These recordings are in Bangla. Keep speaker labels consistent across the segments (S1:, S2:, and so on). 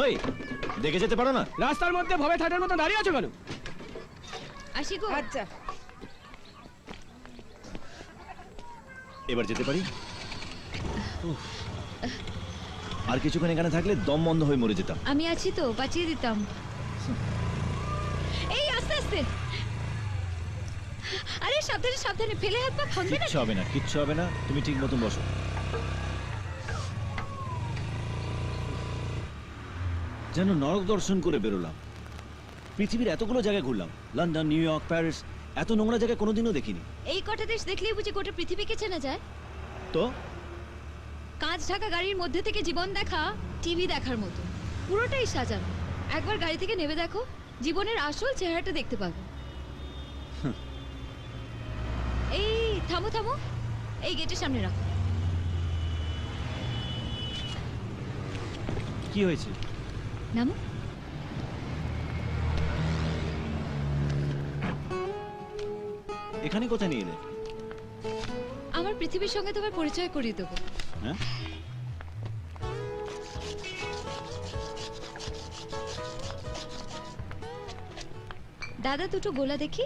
S1: ওই দেখে যেতে পারো না?
S2: রাস্তার মধ্যে ভবে থাকার মতো দাঁড়িয়ে আছো কেন?
S3: আসি গো।
S4: আচ্ছা,
S1: এবার যেতে পারি? উফ। আর কিছুক্ষণ এখানে থাকলে দম বন্ধ হয়ে মরে যেতাম।
S3: আমি আছি তো, বাঁচিয়ে দিতাম। এই আস্তে আস্তে। আরে সাবধানে সাবধানে, ফেলে হাত পা ভাঙবে না।
S1: কিচ্ছু হবে না, কিচ্ছু হবে না, তুমি ঠিক মতন বসো। যেন নরক দর্শন করে বেরোলাম। পৃথিবীর এতগুলো জায়গায় ঘুরলাম, লন্ডন, নিউ ইয়র্ক, প্যারিস, এত নোংরা জায়গা কোনোদিনও দেখিনি।
S3: এই কটা দেশ দেখলেই বুঝি গোটা পৃথিবীকে চেনা যায়।
S1: তো
S3: কাঁচ ঢাকা গাড়ির মধ্যে থেকে জীবন দেখা টিভি দেখার মতো, পুরোটাই সাজানো। একবার গাড়ি থেকে নেমে দেখো, জীবনের আসল চেহারাটা দেখতে পাবে। এই থামো থামো, এই গেটের সামনে রাখো।
S1: কি হয়েছে?
S3: নামো।
S1: এখানে কোথায় নিয়ে এলে?
S3: আমার পৃথিবীর সঙ্গে তোমার পরিচয় করিয়ে দেবো।
S1: হ্যাঁ,
S3: দাদা দুটো গোলা দেখি।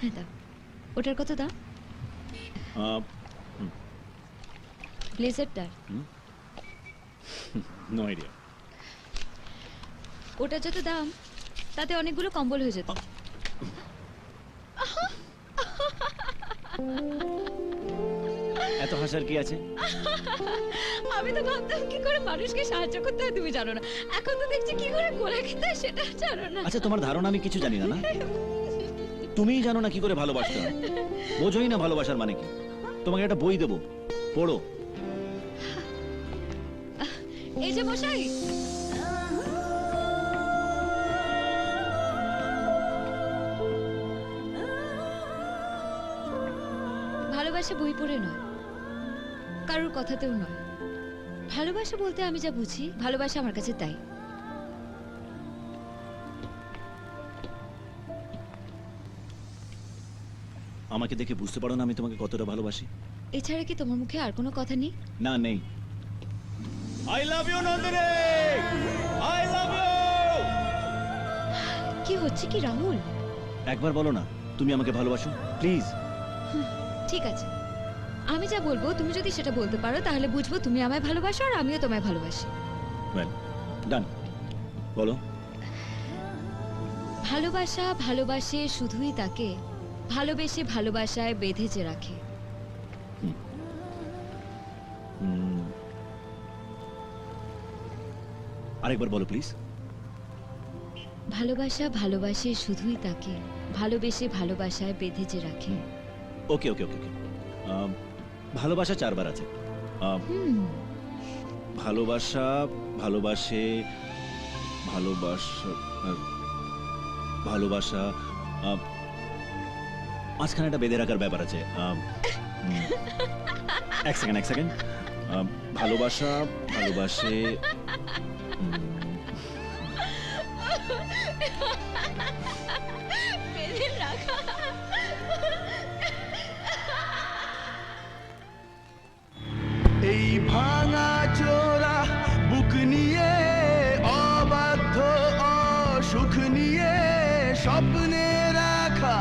S3: হ্যাঁ দাও। ওটার কত দাম? ব্লেজারটার?
S1: No idea.
S3: ওটা যত দাম তাতে অনেকগুলো কম্বল হয়ে যেত।
S1: এত হাসার কি আছে?
S3: আমি তো ভাবতাম কি করে মানুষকে সাহায্য করতে হয় তুমি জানো না, এখন তো দেখছি কি করে গোলা খেতে হয় সেটা জানো না।
S1: আচ্ছা, তোমার ধারণা আমি কিছু জানি না না? তুমিই জানো না কি করে ভালোবাসতে হয়, বোঝোই না ভালোবাসার মানে কি। তোমাকে একটা বই দেবো, পড়ো।
S3: এই যে মশাই, ভালোবাসা বই পড়ে নয়, কারোর কথাতেও নয়। ভালোবাসা বলতে আমি যা বুঝি, ভালোবাসা আমার কাছে তাই।
S1: আমাকে দেখে বুঝতে পারো না আমি তোমাকে কতটা ভালোবাসি?
S3: এছাড়া কি তোমার মুখে আর কোনো কথা নেই?
S1: না, নেই। I love you Nandini, I love you.
S3: কি হচ্ছে কি রাহুল?
S1: একবার বলো না তুমি আমাকে ভালোবাসো, প্লিজ।
S3: ঠিক আছে, আমি যা বলবো তুমি যদি সেটা বলতে পারো তাহলে বুঝবো তুমি আমায় ভালোবাসো আর আমিও তোমায় ভালোবাসি।
S1: ওয়েল ডান, বলো।
S3: ভালোবাসা ভালোবাসে শুধুই তাকে ভালোবেসে ভালোবাসায় বেঁধে যে রাখে।
S1: আরেকবার বলো প্লিজ।
S3: ভালোবাসা ভালোবাসে শুধুই তাকে ভালোবেসে ভালোবাসায় বেঁধে যে রাখে।
S1: ওকে ওকে ওকে ওকে। ভালোবাসা চারবার আছে। ভালোবাসা, ভালোবাসে, ভালোবাসা, ভালোবাসা, মাঝখানে একটা বেঁধে রাখার ব্যাপার আছে। এক সেকেন্ড। ভালোবাসা, ভালোবাসে,
S3: বেঁধে রাখা।
S5: এই ভাঙা চোরা বুক নিয়ে, অবাধ্য অসুখ নিয়ে, স্বপ্নে রাখা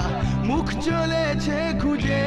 S5: মুখ চলেছে খুঁজে।